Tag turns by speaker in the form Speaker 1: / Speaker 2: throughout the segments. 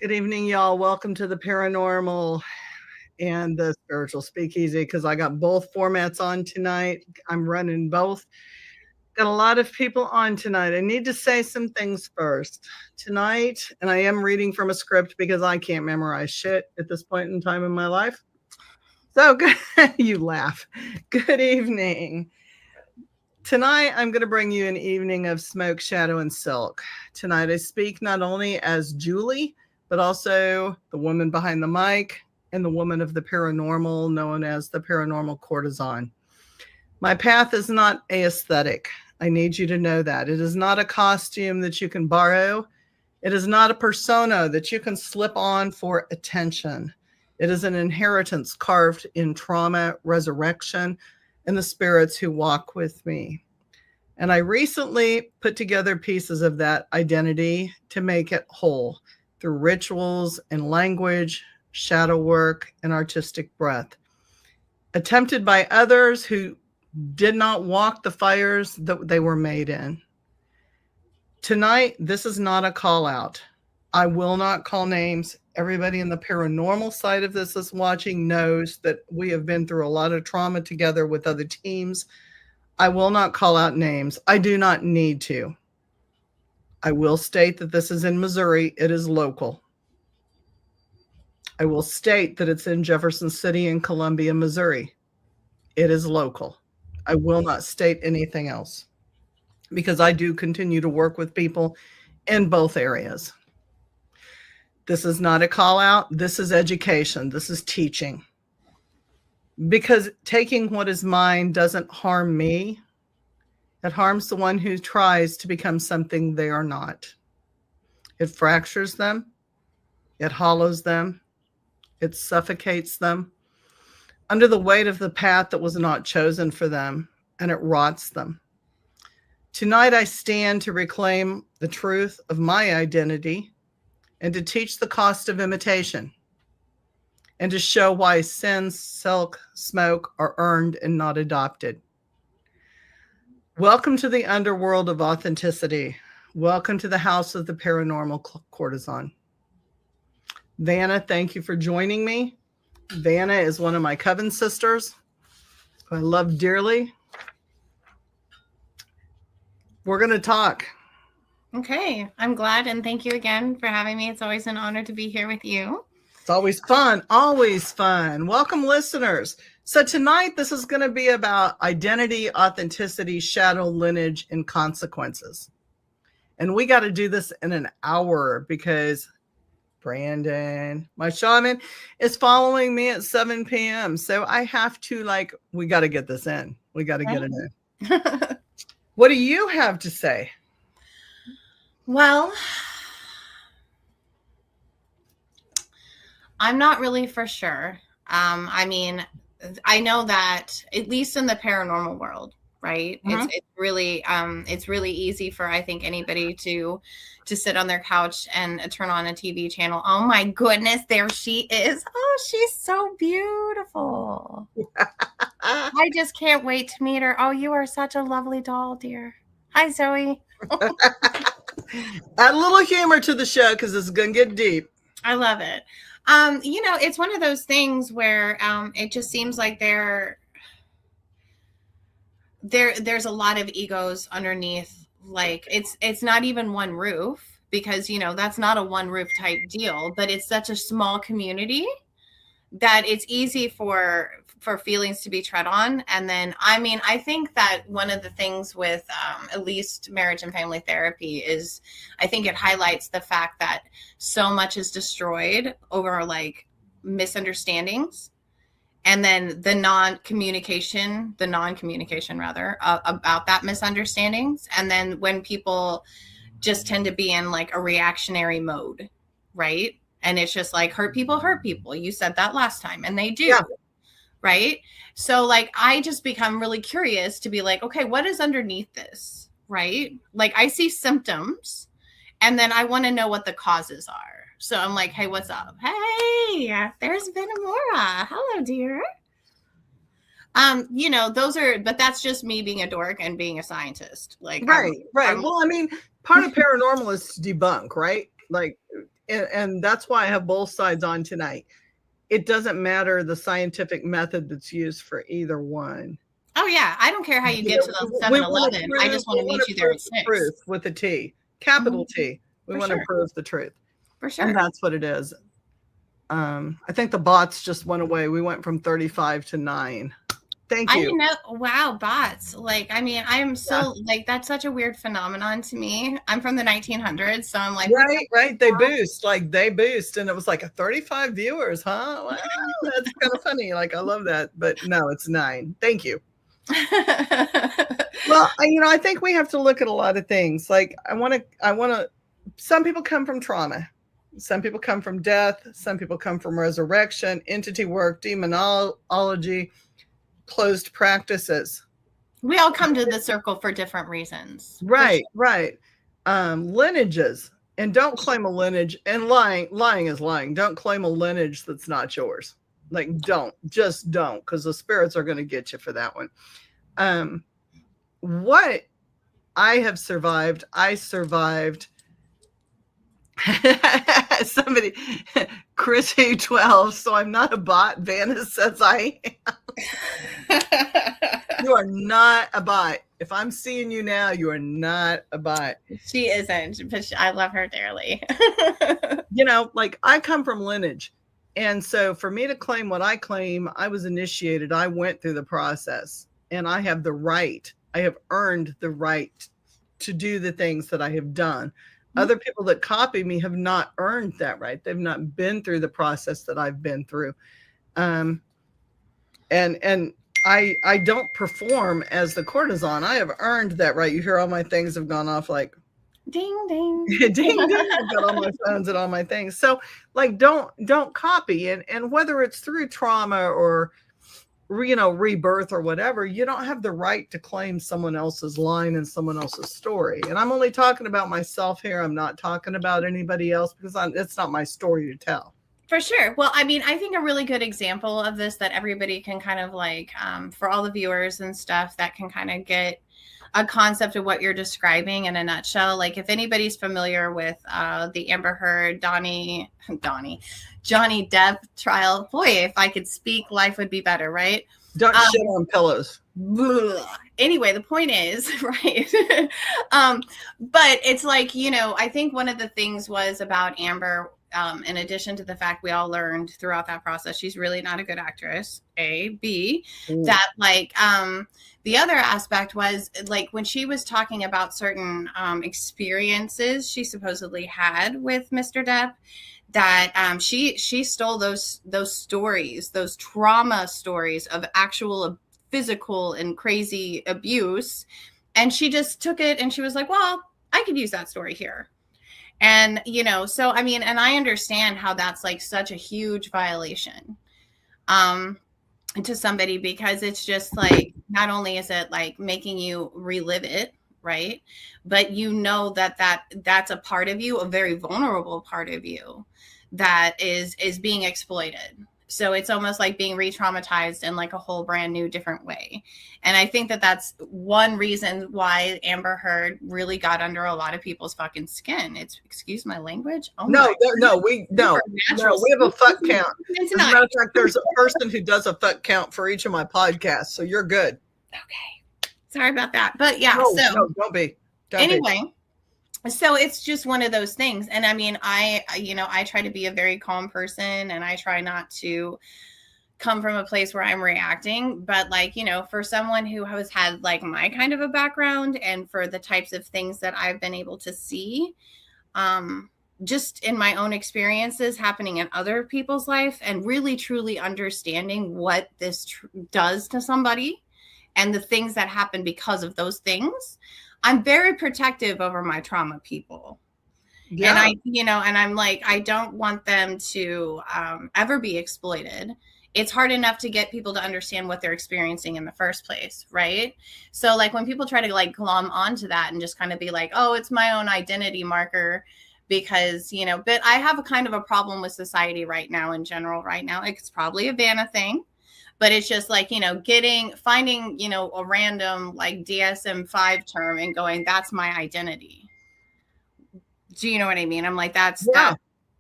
Speaker 1: Good evening, y'all. Welcome to the paranormal and the spiritual speakeasy because I got both formats on tonight. I'm running both. Got a lot of people on tonight. I need to say some things first. Tonight, and I am reading from a script because I can't memorize shit at this point in time in my life. So good. You laugh. Good evening. Tonight, I'm going to bring you an evening of smoke, shadow, and silk. Tonight, I speak not only as Julie, but also the woman behind the mic and the woman of the paranormal, known as the paranormal courtesan. My path is not aesthetic. I need you to know that. It is not a costume that you can borrow. It is not a persona that you can slip on for attention. It is an inheritance carved in trauma, resurrection, and the spirits who walk with me. And I recently put together pieces of that identity to make it whole through rituals and language, shadow work, and artistic breath. Attempted by others who did not walk the fires that they were made in. Tonight, this is not a call out. I will not call names. Everybody in the paranormal side of this is watching knows that we have been through a lot of trauma together with other teams. I will not call out names. I do not need to. I will state that this is in Missouri. It is local. I will state that it's in Jefferson City in Columbia, Missouri. It is local. I will not state anything else because I do continue to work with people in both areas. This is not a call out. This is education. This is teaching. Because taking what is mine doesn't harm me. It harms the one who tries to become something they are not. It fractures them. It hollows them. It suffocates them under the weight of the path that was not chosen for them, and it rots them. Tonight I stand to reclaim the truth of my identity and to teach the cost of imitation, and to show why sin, silk, smoke are earned and not adopted. Welcome to the underworld of authenticity. Welcome to the house of the paranormal courtesan. Vanna, thank you for joining me. Vanna is one of my coven sisters who I love dearly. We're going to talk.
Speaker 2: Okay, I'm glad, and thank you again for having me. It's always an honor to be here with you.
Speaker 1: It's always fun, always fun. Welcome, listeners. So tonight, this is going to be about identity, authenticity, shadow, lineage, and consequences. And we got to do this in an hour because Brandon, my shaman, is following me at 7 p.m. So I have to, we got to get this in. We got to get it in. What do you have to say?
Speaker 2: Well, I'm not really for sure. I mean, I know that at least in the paranormal world, right? Mm-hmm. It's really easy for, I think, anybody to sit on their couch and turn on a TV channel. Oh my goodness, there she is. Oh, she's so beautiful. I just can't wait to meet her. Oh, you are such a lovely doll, dear. Hi, Zoe.
Speaker 1: Add a little humor to the show because it's going to get deep.
Speaker 2: I love it. It's one of those things where it just seems like there's a lot of egos underneath. Like it's not even one roof because, that's not a one roof type deal, but it's such a small community that it's easy for feelings to be tread on. And then, I think that one of the things with at least marriage and family therapy is I think it highlights the fact that so much is destroyed over misunderstandings. And then the non-communication rather, about that misunderstandings. And then when people just tend to be in a reactionary mode, right? And it's just hurt people. You said that last time, and they do. Yeah. Right. So I just become really curious to be okay, what is underneath this? Right. I see symptoms and then I want to know what the causes are. So I'm hey, what's up? Hey, there's Benamora. Hello, dear. But that's just me being a dork and being a scientist.
Speaker 1: Right. Well, part of paranormal is to debunk, right? and that's why I have both sides on tonight. It doesn't matter the scientific method that's used for either one.
Speaker 2: Oh yeah, I don't care how you get to the
Speaker 1: We
Speaker 2: 7-Eleven. I just want to meet you there at 6.
Speaker 1: Truth with a T, capital T. We want to prove the truth.
Speaker 2: For sure.
Speaker 1: And that's what it is. I think the bots just went away. We went from 35 to 9. Thank you.
Speaker 2: I didn't know. Wow, bots. Like, I mean, I'm so like, that's such a weird phenomenon to me. I'm from the 1900s, so I'm like,
Speaker 1: right. They boost, and it was like a 35 viewers, huh? Wow, that's kind of funny. Like, I love that, but no, it's 9. Thank you. Well, I think we have to look at a lot of things. Like, I want to. Some people come from trauma. Some people come from death. Some people come from resurrection, entity work, demonology, closed practices.
Speaker 2: We all come to the circle for different reasons.
Speaker 1: Right. Lineages. And don't claim a lineage. And lying is lying. Don't claim a lineage that's not yours. Like, just don't, because the spirits are going to get you for that one. What I have survived, I survived. Somebody, Chris A12, so I'm not a bot. Vanna says I am. You are not a bot. If I'm seeing you now, you are not a bot.
Speaker 2: She isn't, but I love her dearly.
Speaker 1: Like, I come from lineage. And so for me to claim what I claim, I was initiated. I went through the process, and I have the right. I have earned the right to do the things that I have done. Other people that copy me have not earned that right. They've not been through the process that I've been through. And I don't perform as the courtesan. I have earned that right. You hear all my things have gone off like
Speaker 2: ding, ding.
Speaker 1: ding, ding. I've got all my phones and all my things. So, like, don't copy. And whether it's through trauma or rebirth or whatever, you don't have the right to claim someone else's line and someone else's story. And I'm only talking about myself here. I'm not talking about anybody else, because it's not my story to tell.
Speaker 2: For sure. Well, I mean, I think a really good example of this that everybody can kind of like, for all the viewers and stuff, that can kind of get a concept of what you're describing in a nutshell. Like, if anybody's familiar with the Amber Heard, Johnny Depp trial, boy, if I could speak, life would be better, right?
Speaker 1: Don't shit on pillows.
Speaker 2: Anyway, the point is, right? But it's like, I think one of the things was about Amber, in addition to the fact we all learned throughout that process, she's really not a good actress, A. B, that like, the other aspect was like when she was talking about certain experiences she supposedly had with Mr. Depp, that she stole those stories, those trauma stories of actual physical and crazy abuse, and she just took it and she was like, well, I could use that story here. And, so, I mean, and I understand how that's like such a huge violation to somebody, because it's just like, not only is it like making you relive it, right? But that's a part of you, a very vulnerable part of you that is being exploited. So it's almost like being re-traumatized in like a whole brand new different way. And I think that that's one reason why Amber Heard really got under a lot of people's fucking skin. It's, excuse my language. Oh
Speaker 1: no, we have a fuck count. As a matter of fact, there's a person who does a fuck count for each of my podcasts. So you're good.
Speaker 2: Okay. Sorry about that. But yeah,
Speaker 1: no, don't be.
Speaker 2: Anyway. So it's just one of those things. And I mean, I try to be a very calm person, and I try not to come from a place where I'm reacting. But like, for someone who has had like my kind of a background, and for the types of things that I've been able to see, just in my own experiences happening in other people's life, and really truly understanding what this does to somebody and the things that happen because of those things, I'm very protective over my trauma people. Yeah. And I'm like, I don't want them to ever be exploited. It's hard enough to get people to understand what they're experiencing in the first place, right? So like when people try to like glom onto that and just kind of be like, oh, it's my own identity marker, because, but I have a kind of a problem with society right now in general right now. It's probably a Vanna thing. But it's just like, finding, a random like DSM-5 term and going, that's my identity. Do you know what I mean? I'm like, that's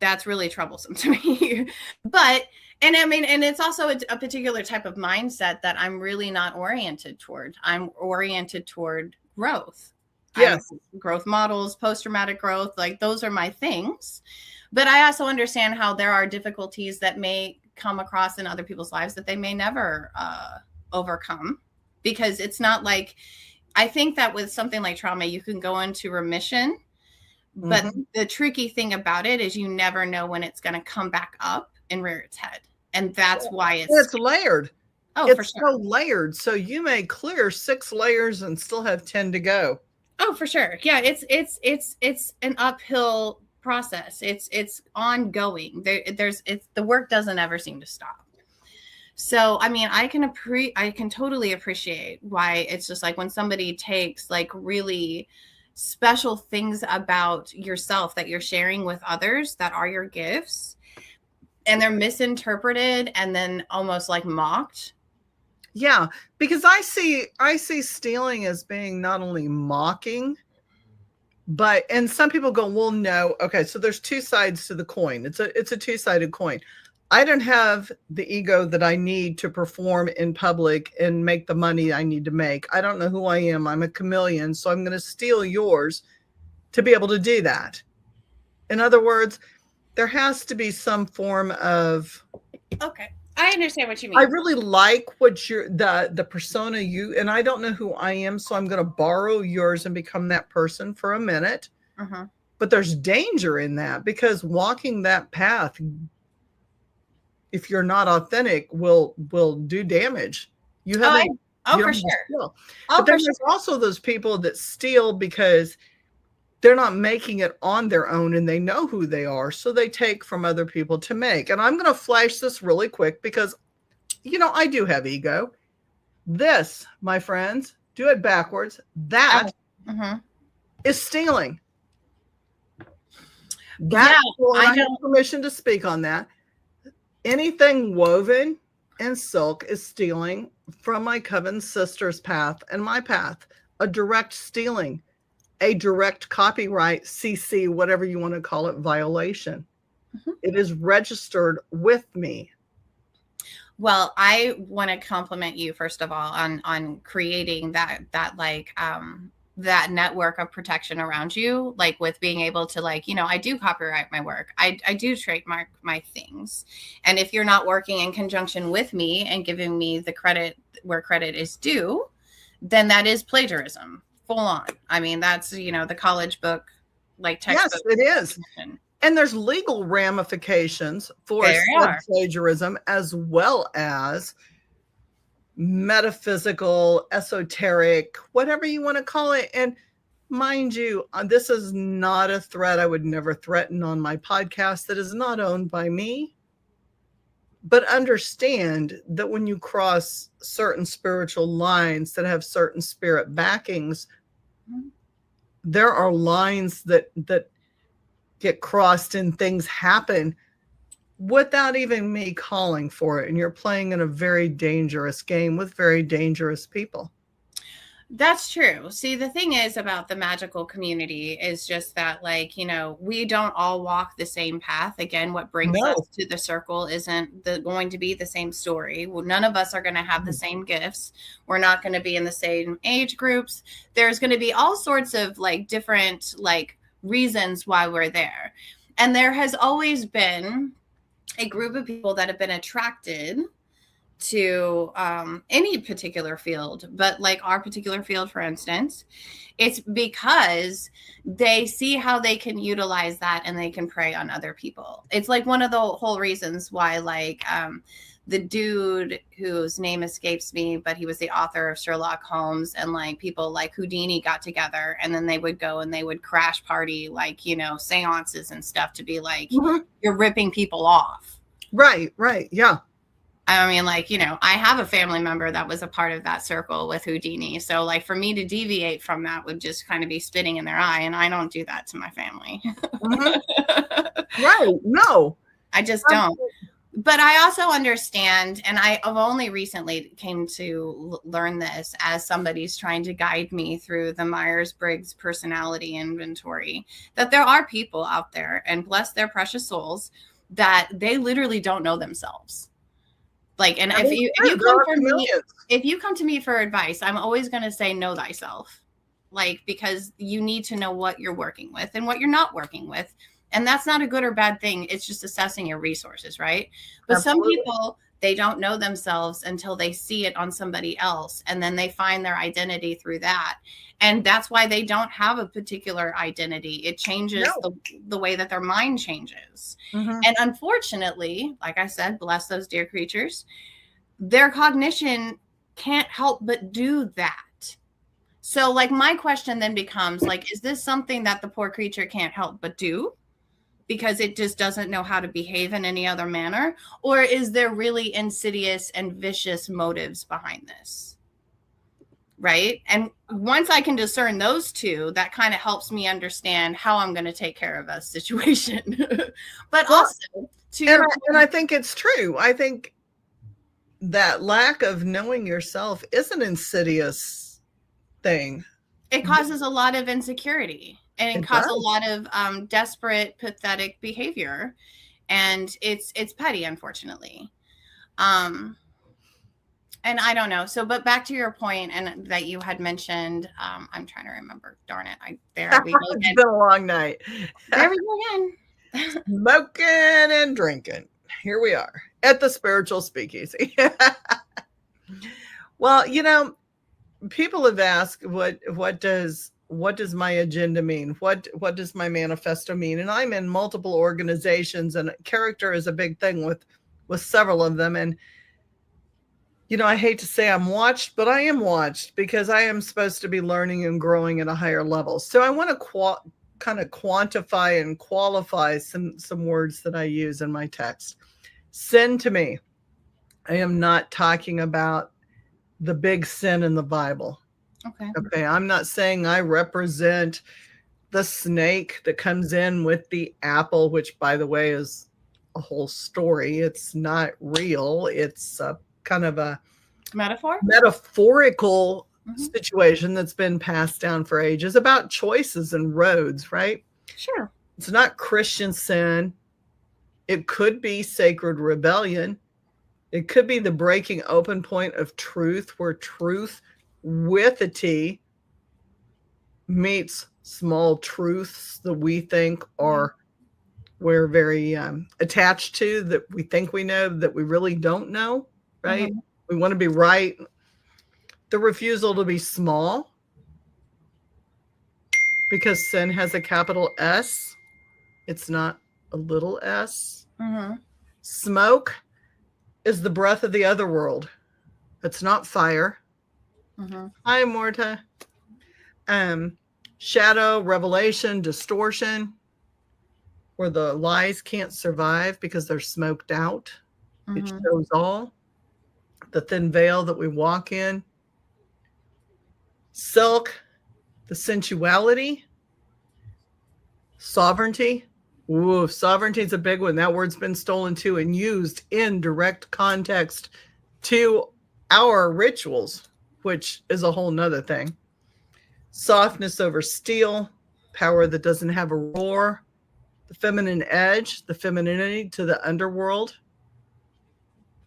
Speaker 2: that's really troublesome to me. But, and I mean, and it's also a particular type of mindset that I'm really not oriented toward. I'm oriented toward growth.
Speaker 1: Yes.
Speaker 2: Growth models, post-traumatic growth, like those are my things. But I also understand how there are difficulties that may come across in other people's lives that they may never overcome, because it's not like, I think that with something like trauma, you can go into remission, but the tricky thing about it is you never know when it's going to come back up and rear its head. And that's why
Speaker 1: it's layered.
Speaker 2: Oh,
Speaker 1: it's
Speaker 2: for sure.
Speaker 1: So layered. So you may clear 6 layers and still have 10 to go.
Speaker 2: Oh, for sure. Yeah. It's an uphill process. It's ongoing. The work doesn't ever seem to stop. So, I mean, I can totally appreciate why it's just like when somebody takes like really special things about yourself that you're sharing with others that are your gifts, and they're misinterpreted and then almost like mocked.
Speaker 1: Yeah, because I see stealing as being not only mocking, but, and some people go, well, no, okay, so there's 2 sides to the coin. It's a 2-sided coin. I don't have the ego that I need to perform in public and make the money I need to make. I don't know who I am. I'm a chameleon, so I'm going to steal yours to be able to do that. In other words, there has to be some form of,
Speaker 2: okay, I understand what you mean.
Speaker 1: I really like what you're, the persona you, and I don't know who I am, so I'm going to borrow yours and become that person for a minute. But there's danger in that, because walking that path, if you're not authentic, will do damage. You haven't.
Speaker 2: For sure.
Speaker 1: But then there's also those people that steal because they're not making it on their own and they know who they are, so they take from other people to make. And I'm going to flash this really quick because, you know, I do have ego. This, my friends, do it backwards. That is stealing. That, I have permission to speak on that. Anything woven in silk is stealing from my coven sister's path and my path. A direct stealing, a direct copyright, CC, whatever you want to call it, violation. It is registered with me.
Speaker 2: Well, I want to compliment you, first of all, on creating that that network of protection around you, like with being able to, like, you know, I do copyright my work. I do trademark my things. And if you're not working in conjunction with me and giving me the credit where credit is due, then that is plagiarism, full on. I mean, that's, you know, the college book, like textbook.
Speaker 1: Yes, it is. And there's legal ramifications for plagiarism, as well as metaphysical, esoteric, whatever you want to call it. And mind you, this is not a threat I would never threaten on my podcast that is not owned by me. But understand that when you cross certain spiritual lines that have certain spirit backings, there are lines that get crossed and things happen without even me calling for it. And you're playing in a very dangerous game with very dangerous people.
Speaker 2: That's true. See, the thing is about the magical community is just that, like, you know, we don't all walk the same path. Again, what brings us to the circle isn't going to be the same story. Well, none of us are going to have the same gifts. We're not going to be in the same age groups. There's going to be all sorts of like different like reasons why we're there. And there has always been a group of people that have been attracted to any particular field, but like our particular field, for instance, it's because they see how they can utilize that and they can prey on other people. It's like one of the whole reasons why, like, the dude whose name escapes me, but he was the author of Sherlock Holmes, and like people like Houdini got together and then they would go and they would crash party, like, you know, seances and stuff to be like, you're ripping people off.
Speaker 1: Right. Yeah.
Speaker 2: I mean, like, you know, I have a family member that was a part of that circle with Houdini. So like for me to deviate from that would just kind of be spitting in their eye. And I don't do that to my family.
Speaker 1: Right. No,
Speaker 2: I just don't. But I also understand, and I've only recently came to learn this as somebody's trying to guide me through the Myers-Briggs personality inventory, that there are people out there, and bless their precious souls, that they literally don't know themselves. Like, and if you come to me for advice, I'm always going to say, know thyself. Like, because you need to know what you're working with and what you're not working with. And that's not a good or bad thing. It's just assessing your resources, right? But Absolutely. Some people, they don't know themselves until they see it on somebody else. And then they find their identity through that. And that's why they don't have a particular identity. It changes the way that their mind changes. Mm-hmm. And unfortunately, like I said, bless those dear creatures, their cognition can't help but do that. So, like, my question then becomes, like, is this something that the poor creature can't help but do because it just doesn't know how to behave in any other manner? Or is there really insidious and vicious motives behind this? Right? And once I can discern those two, that kind of helps me understand how I'm going to take care of a situation. But also,
Speaker 1: and I think it's true. I think that lack of knowing yourself is an insidious thing.
Speaker 2: It causes a lot of insecurity, and it causes a lot of desperate, pathetic behavior, and it's petty, unfortunately. And I don't know. So, but back to your point, and that you had mentioned, I'm trying to remember. Darn it! There we go again.
Speaker 1: It's been a long night.
Speaker 2: There we go again.
Speaker 1: Smoking and drinking. Here we are at the Spiritual Speakeasy. Well, you know, people have asked, what does my agenda mean? What does my manifesto mean? And I'm in multiple organizations, and character is a big thing with several of them. And you know, I hate to say I'm watched, but I am watched because I am supposed to be learning and growing at a higher level. So I want to kind of quantify and qualify some words that I use in my text. Sin to me, I am not talking about the big sin in the Bible. Okay. I'm not saying I represent the snake that comes in with the apple, which, by the way, is a whole story. It's not real. It's kind of a metaphorical situation that's been passed down for ages about choices and roads, right?
Speaker 2: Sure.
Speaker 1: It's not Christian sin. It could be sacred rebellion. It could be the breaking open point of truth, where truth with a T meets small truths that we think we're very attached to, that we think we know, that we really don't know, right? Mm-hmm. We want to be right. The refusal to be small, because sin has a capital S. It's not a little s. Mm-hmm. Smoke is the breath of the other world. It's not fire. Mm-hmm. Hi, Morta. Shadow, revelation, distortion, where the lies can't survive because they're smoked out. Mm-hmm. It shows all. The thin veil that we walk in. Silk, the sensuality. Sovereignty. Ooh, sovereignty is a big one. That word's been stolen too and used in direct context to our rituals, which is a whole nother thing. Softness over steel, power that doesn't have a roar, the feminine edge, the femininity to the underworld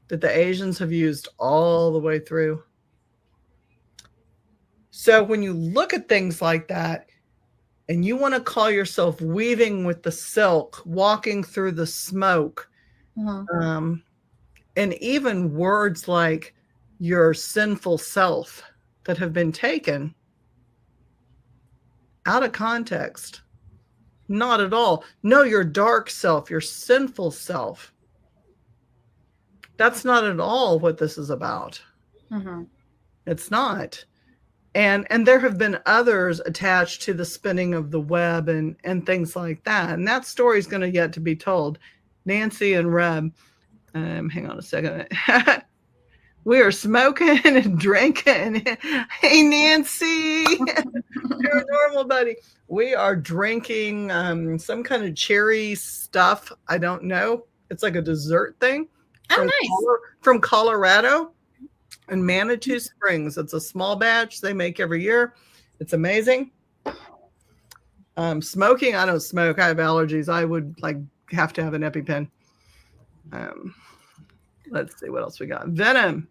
Speaker 1: that the Asians have used all the way through. So when you look at things like that, and you want to call yourself weaving with the silk, walking through the smoke, and even words like your sinful self that have been taken out of context. Not at all. No, your dark self, your sinful self. That's not at all what this is about. Mm-hmm. It's not. And there have been others attached to the spinning of the web and things like that. And that story is going to yet to be told. Nancy and Reb, hang on a second. We are smoking and drinking. Hey, Nancy, paranormal buddy. We are drinking some kind of cherry stuff. I don't know. It's like a dessert thing.
Speaker 2: Oh, nice.
Speaker 1: From Colorado and Manitou Springs. It's a small batch they make every year. It's amazing. Smoking, I don't smoke. I have allergies. I would like have to have an EpiPen. Let's see what else we got. Venom.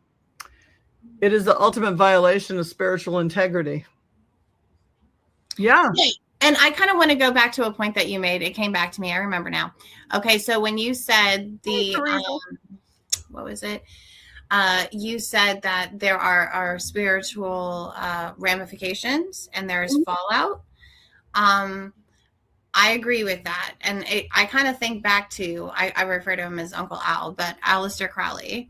Speaker 1: It is the ultimate violation of spiritual integrity. Yeah.
Speaker 2: And I kind of want to go back to a point that you made. It came back to me. I remember now. Okay, so when you said what was it? You said that there are spiritual ramifications and there's fallout. I agree with that. And I kind of think back to, I refer to him as Uncle Al, but Aleister Crowley.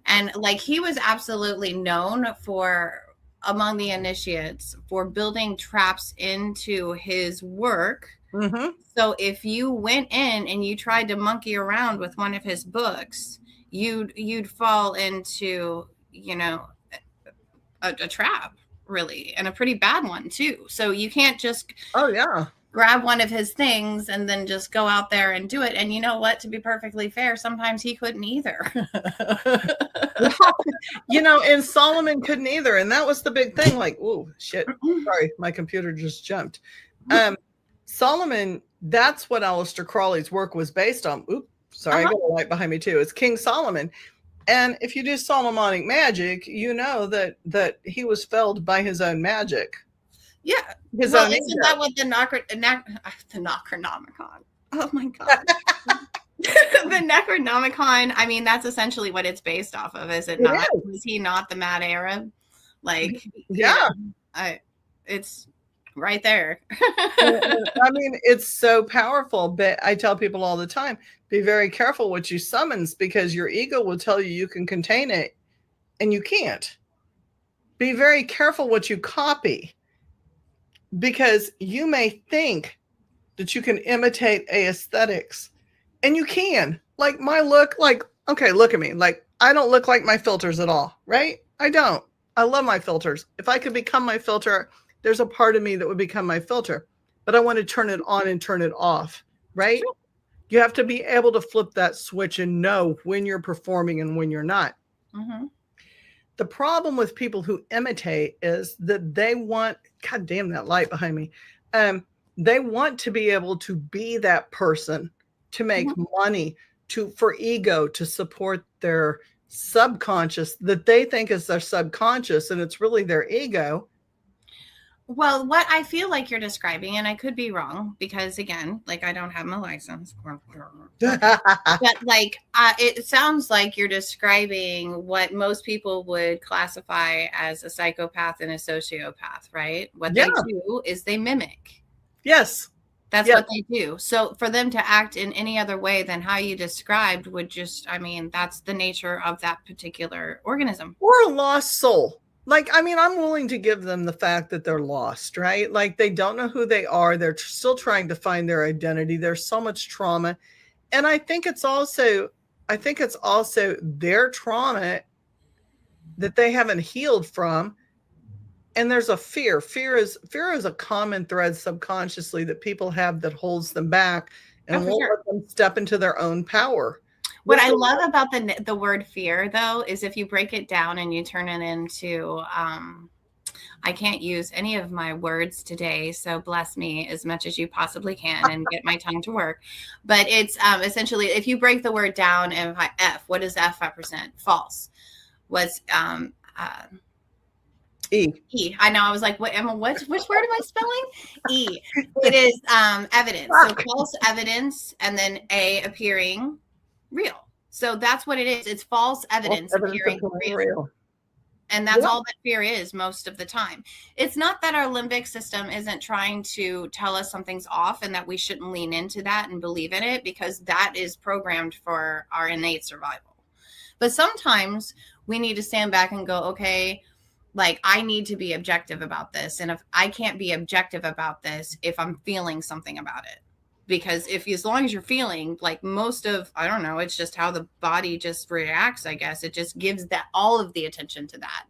Speaker 2: And like, he was absolutely known for, among the initiates, for building traps into his work.
Speaker 1: Mm-hmm.
Speaker 2: So if you went in and you tried to monkey around with one of his books, you'd fall into, you know, a trap, really, and a pretty bad one too. So you can't just grab one of his things and then just go out there and do it. And you know what, to be perfectly fair, sometimes he couldn't either.
Speaker 1: You know, and Solomon couldn't either. And that was the big thing. Like, oh shit, sorry, my computer just jumped. Solomon, that's what Aleister Crowley's work was based on. Oops, sorry, I got a light behind me too. It's King Solomon. And if you do Solomonic magic, you know that he was felled by his own magic.
Speaker 2: Yeah. Well, isn't that what the Necronomicon? Oh my God. The Necronomicon, I mean, that's essentially what it's based off of, is it not? Was he not the Mad Arab? Like,
Speaker 1: yeah.
Speaker 2: It's right there.
Speaker 1: I mean, it's so powerful, but I tell people all the time, be very careful what you summons, because your ego will tell you can contain it and you can't. Be very careful what you copy, because you may think that you can imitate aesthetics, and you can. Like my look, like, okay, look at me. Like, I don't look like my filters at all, right? I don't. I love my filters. If I could become my filter, there's a part of me that would become my filter, but I want to turn it on and turn it off, right? Sure. You have to be able to flip that switch and know when you're performing and when you're not.
Speaker 2: Mm-hmm.
Speaker 1: The problem with people who imitate is that they want, God damn, that light behind me. They want to be able to be that person, to make money, for ego, to support their subconscious that they think is their subconscious, and it's really their ego.
Speaker 2: Well, what I feel like you're describing, and I could be wrong, because again, like, I don't have my license, but like, it sounds like you're describing what most people would classify as a psychopath and a sociopath, right? What they do is they mimic.
Speaker 1: Yes.
Speaker 2: That's what they do. So for them to act in any other way than how you described would just, I mean, that's the nature of that particular organism.
Speaker 1: Or a lost soul. Like, I mean, I'm willing to give them the fact that they're lost, right? Like, they don't know who they are. They're still trying to find their identity. There's so much trauma. And I think it's also their trauma that they haven't healed from. And there's a fear. Fear is a common thread subconsciously that people have that holds them back and won't let them step into their own power.
Speaker 2: What I love about the word fear, though, is if you break it down and you turn it into, I can't use any of my words today, so bless me as much as you possibly can and get my tongue to work. But it's essentially, if you break the word down, and F, what does F represent? False. What's E. I know. I was like, what, Emma, which word am I spelling? E. It is evidence. So false evidence, and then A, appearing real. So that's what it is. It's false evidence appearing real. And that's all that fear is most of the time. It's not that our limbic system isn't trying to tell us something's off and that we shouldn't lean into that and believe in it, because that is programmed for our innate survival. But sometimes we need to stand back and go, okay, like, I need to be objective about this. And if I can't be objective about this, if I'm feeling something about it, because as long as you're feeling, like, most of, I don't know, it's just how the body just reacts, I guess. It just gives that all of the attention to that,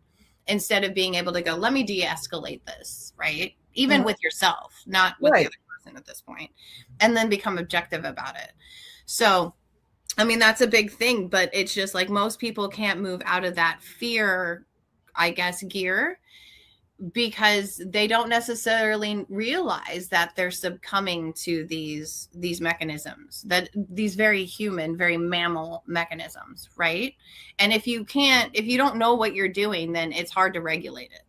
Speaker 2: instead of being able to go, let me de-escalate this, right? Even with yourself, not with the other person at this point, and then become objective about it. So I mean, that's a big thing, but it's just like most people can't move out of that fear, I guess, gear, because they don't necessarily realize that they're succumbing to these mechanisms, that these very human, very mammal mechanisms, right? And if you don't know what you're doing, then it's hard to regulate it.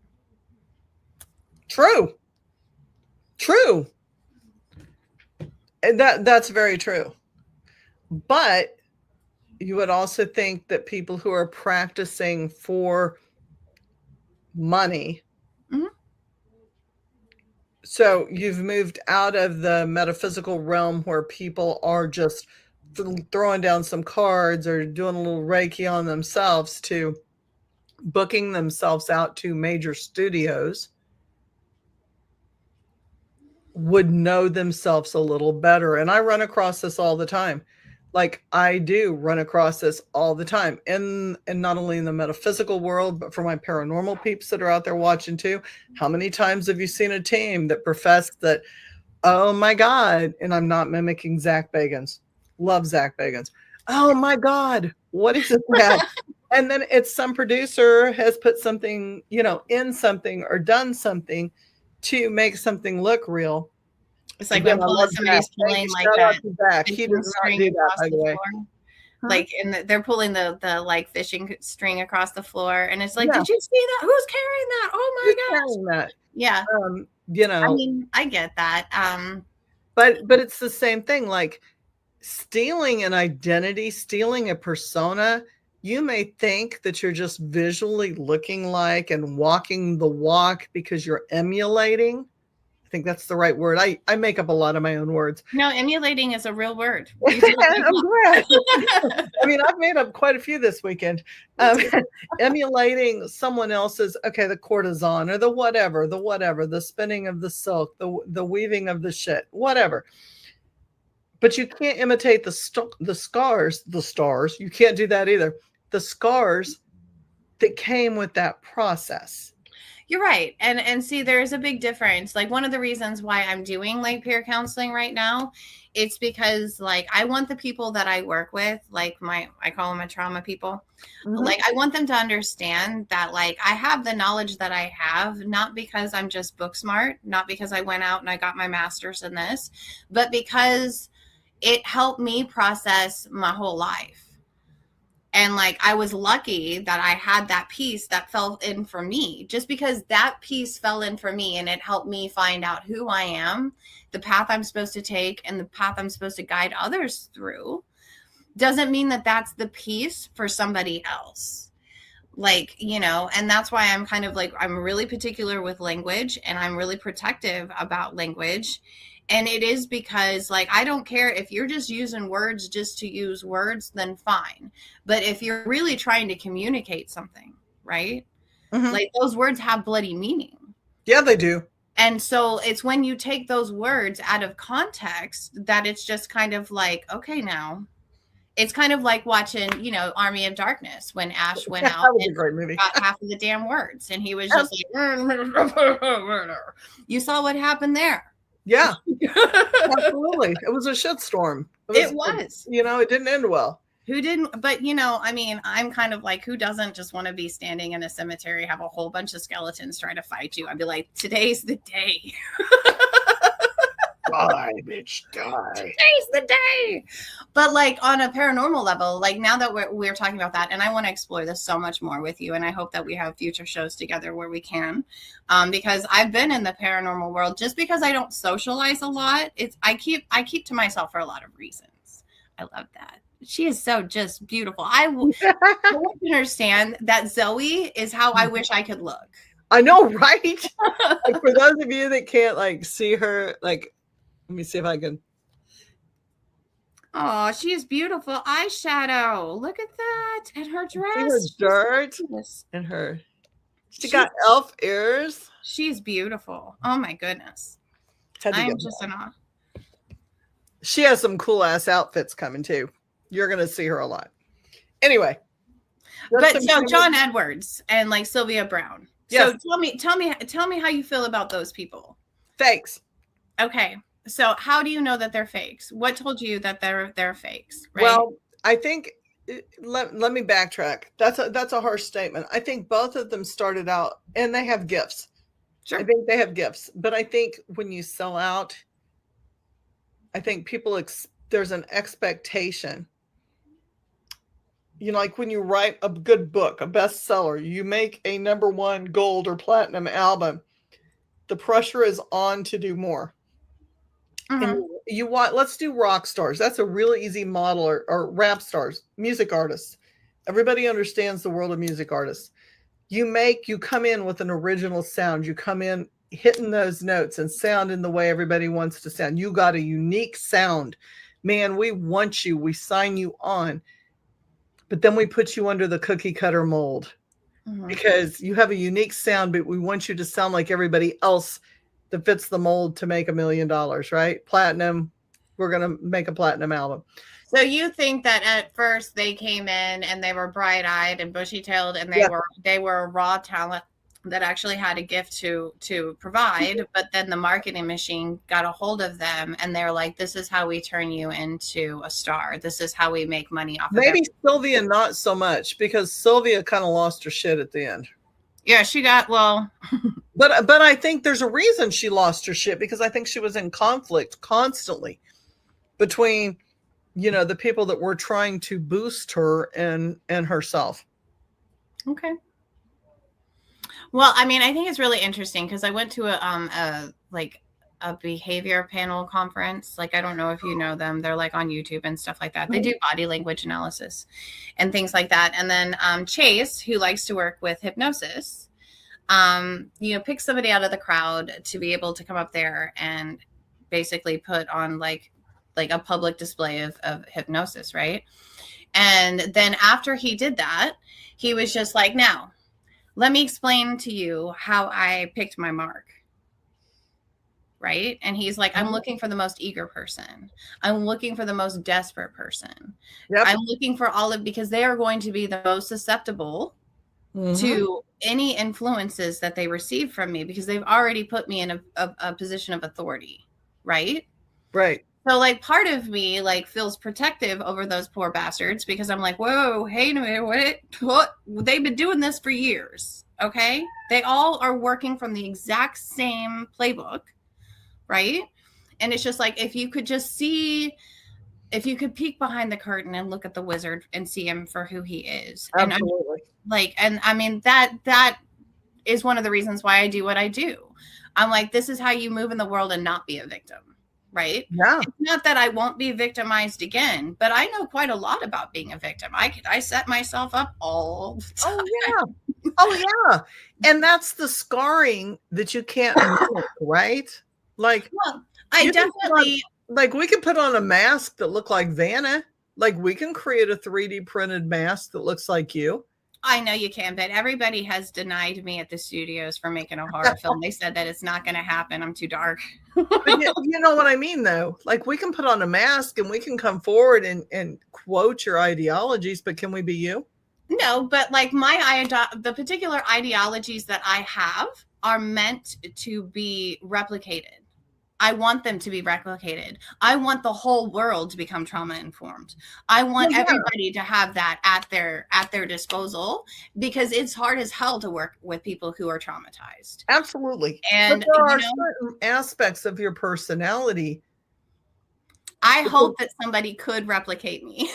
Speaker 1: True. And that's very true. But you would also think that people who are practicing for money,
Speaker 2: Mhm.
Speaker 1: so you've moved out of the metaphysical realm where people are just throwing down some cards or doing a little Reiki on themselves, to booking themselves out to major studios, would know themselves a little better. And I run across this all the time. Like, I do run across this all the time, and not only in the metaphysical world, but for my paranormal peeps that are out there watching too. How many times have you seen a team that professed that, oh my God, and I'm not mimicking Zach Bagans, love Zach Bagans, oh my God, what is that? And then it's some producer has put something, in something or done something to make something look real.
Speaker 2: It's like
Speaker 1: Again,
Speaker 2: when
Speaker 1: I love
Speaker 2: somebody's
Speaker 1: Zach. Thank
Speaker 2: pulling
Speaker 1: you.
Speaker 2: like
Speaker 1: Shout out
Speaker 2: that
Speaker 1: to Zach. He
Speaker 2: fishing
Speaker 1: does not
Speaker 2: string
Speaker 1: do that,
Speaker 2: across
Speaker 1: by the
Speaker 2: the
Speaker 1: way.
Speaker 2: floor.
Speaker 1: Huh?
Speaker 2: Like, and they're pulling the like fishing string across the floor, and it's like,
Speaker 1: Yeah.
Speaker 2: did you see that? Who's carrying that? Oh my
Speaker 1: Who's
Speaker 2: gosh!
Speaker 1: carrying that?
Speaker 2: Yeah, I mean, I get that.
Speaker 1: But it's the same thing. Like, stealing an identity, stealing a persona, you may think that you're just visually looking like and walking the walk because you're emulating. I think that's the right word. I make up a lot of my own words.
Speaker 2: No, emulating is a real word.
Speaker 1: I'm glad. I mean, I've made up quite a few this weekend. Emulating someone else's, the courtesan or the whatever, the spinning of the silk, the weaving of the shit, whatever. But you can't imitate the stars. You can't do that either. The scars that came with that process.
Speaker 2: You're right. And see, there's a big difference. Like, one of the reasons why I'm doing like peer counseling right now, it's because like I want the people that I work with, like I call them my trauma people. Mm-hmm. Like, I want them to understand that like I have the knowledge that I have, not because I'm just book smart, not because I went out and I got my master's in this, but because it helped me process my whole life. And like, I was lucky that I had that piece that fell in for me, just because that piece fell in for me and it helped me find out who I am, the path I'm supposed to take, and the path I'm supposed to guide others through. Doesn't mean that that's the piece for somebody else. Like, and that's why I'm kind of like, I'm really particular with language, and I'm really protective about language. And it is because like, I don't care if you're just using words just to use words, then fine. But if you're really trying to communicate something, right? Mm-hmm. Like, those words have bloody meaning.
Speaker 1: Yeah, they do.
Speaker 2: And so it's when you take those words out of context that it's just kind of like, okay, now it's kind of like watching, Army of Darkness, when Ash went out and got half of the damn words, and he was just like, you saw what happened there.
Speaker 1: Yeah, absolutely. It was a shitstorm.
Speaker 2: It was.
Speaker 1: It didn't end well.
Speaker 2: Who didn't? But, I mean, I'm kind of like, who doesn't just want to be standing in a cemetery, have a whole bunch of skeletons try to fight you? I'd be like, today's the day.
Speaker 1: Die, bitch, die.
Speaker 2: Today's the day. But like, on a paranormal level, like, now that we're talking about that, and I want to explore this so much more with you, and I hope that we have future shows together where we can, because I've been in the paranormal world. Just because I don't socialize a lot, I keep to myself for a lot of reasons. I love that. She is so just beautiful. I want to understand that Zoe is how I wish I could look.
Speaker 1: I know, right? Like, for those of you that can't like see her, like, let me see if I can.
Speaker 2: Oh, she is beautiful. Eyeshadow. Look at that. And her dress.
Speaker 1: Her dirt and her. She got elf ears.
Speaker 2: She's beautiful. Oh my goodness. I'm just in awe.
Speaker 1: She has some cool ass outfits coming too. You're gonna see her a lot. Anyway.
Speaker 2: But so John Edwards and like Sylvia Brown.
Speaker 1: Yes.
Speaker 2: So tell me how you feel about those people.
Speaker 1: Fakes.
Speaker 2: Okay. So how do you know that they're fakes? What told you that they're fakes? Right?
Speaker 1: Well, I think let me backtrack. That's a harsh statement. I think both of them started out and they have gifts.
Speaker 2: Sure.
Speaker 1: I think they have gifts, but I think when you sell out, I think there's an expectation. You know, like when you write a good book, a bestseller, you make a number one gold or platinum album, the pressure is on to do more. And you want, let's do rock stars. That's a really easy model, or rap stars, music artists. Everybody understands the world of music artists. You come in with an original sound. You come in hitting those notes and sound in the way everybody wants to sound. You got a unique sound. Man, we want you. We sign you on. But then we put you under the cookie cutter mold because you have a unique sound, but we want you to sound like everybody else that fits the mold to make $1 million, right? Platinum. We're going to make a platinum album.
Speaker 2: So you think that at first they came in and they were bright-eyed and bushy-tailed, and they were a raw talent that actually had a gift to provide, but then the marketing machine got a hold of them and they're like, this is how we turn you into a star. This is how we make money off of it.
Speaker 1: Maybe Sylvia not so much, because Sylvia kind of lost her shit at the end.
Speaker 2: Yeah, she got, well.
Speaker 1: But I think there's a reason she lost her shit, because I think she was in conflict constantly between, you know, the people that were trying to boost her and herself.
Speaker 2: Okay. Well, I mean, I think it's really interesting because I went to a behavior panel conference. Like, I don't know if you know them. They're like on YouTube and stuff like that. They do body language analysis and things like that. And then Chase, who likes to work with hypnosis, picks somebody out of the crowd to be able to come up there and basically put on like a public display of hypnosis, right? And then after he did that, he was just like, now, let me explain to you how I picked my mark. Right? And he's like, I'm looking for the most eager person. I'm looking for the most desperate person. Yep. I'm looking for because they are going to be the most susceptible to any influences that they receive from me, because they've already put me in a position of authority. Right?
Speaker 1: Right.
Speaker 2: So like part of me like feels protective over those poor bastards, because I'm like, whoa, hey, what? They've been doing this for years. Okay. They all are working from the exact same playbook. Right. And it's just like, if you could peek behind the curtain and look at the wizard and see him for who he is.
Speaker 1: Absolutely.
Speaker 2: And I mean, that is one of the reasons why I do what I do. I'm like, this is how you move in the world and not be a victim. Right.
Speaker 1: Yeah.
Speaker 2: It's not that I won't be victimized again, but I know quite a lot about being a victim. I set myself up all the time.
Speaker 1: Oh yeah. And that's the scarring that you can't make, right? Like,
Speaker 2: well, I definitely
Speaker 1: we can put on a mask that look like Vanna. Like, we can create a 3D printed mask that looks like you.
Speaker 2: I know you can, but everybody has denied me at the studios for making a horror film. They said that it's not going to happen. I'm too dark.
Speaker 1: But you know what I mean, though? Like, we can put on a mask and we can come forward and quote your ideologies, but can we be you?
Speaker 2: No, but like the particular ideologies that I have are meant to be replicated. I want them to be replicated. I want the whole world to become trauma informed. I want everybody to have that at their disposal, because it's hard as hell to work with people who are traumatized.
Speaker 1: Absolutely.
Speaker 2: And
Speaker 1: but there are certain aspects of your personality.
Speaker 2: I hope that somebody could replicate me.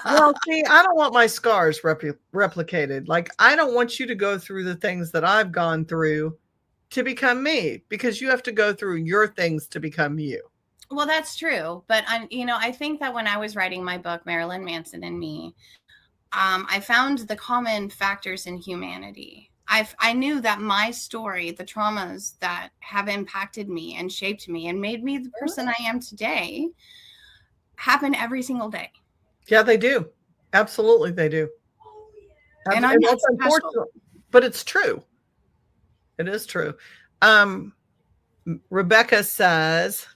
Speaker 1: Well, see, I don't want my scars replicated. Like, I don't want you to go through the things that I've gone through to become me, because you have to go through your things to become you.
Speaker 2: Well, that's true. But I think that when I was writing my book, Marilyn Manson and Me, I found the common factors in humanity. I knew that my story, the traumas that have impacted me and shaped me and made me the person I am today, happen every single day.
Speaker 1: Yeah, they do. Absolutely, they do.
Speaker 2: And I'm not
Speaker 1: unfortunate, but it's true. It is true. Rebecca says,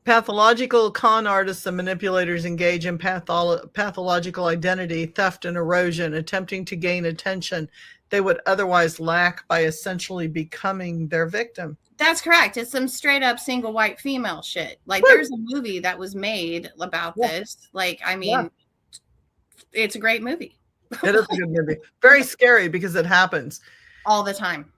Speaker 1: pathological con artists and manipulators engage in pathological identity, theft, and erosion, attempting to gain attention they would otherwise lack by essentially becoming their victim.
Speaker 2: That's correct. It's some straight up single white female shit. Like,
Speaker 1: Woo!
Speaker 2: there's a movie that was made about this. Like, I mean, it's a great movie.
Speaker 1: It is a good movie. Very scary because it happens
Speaker 2: all the time.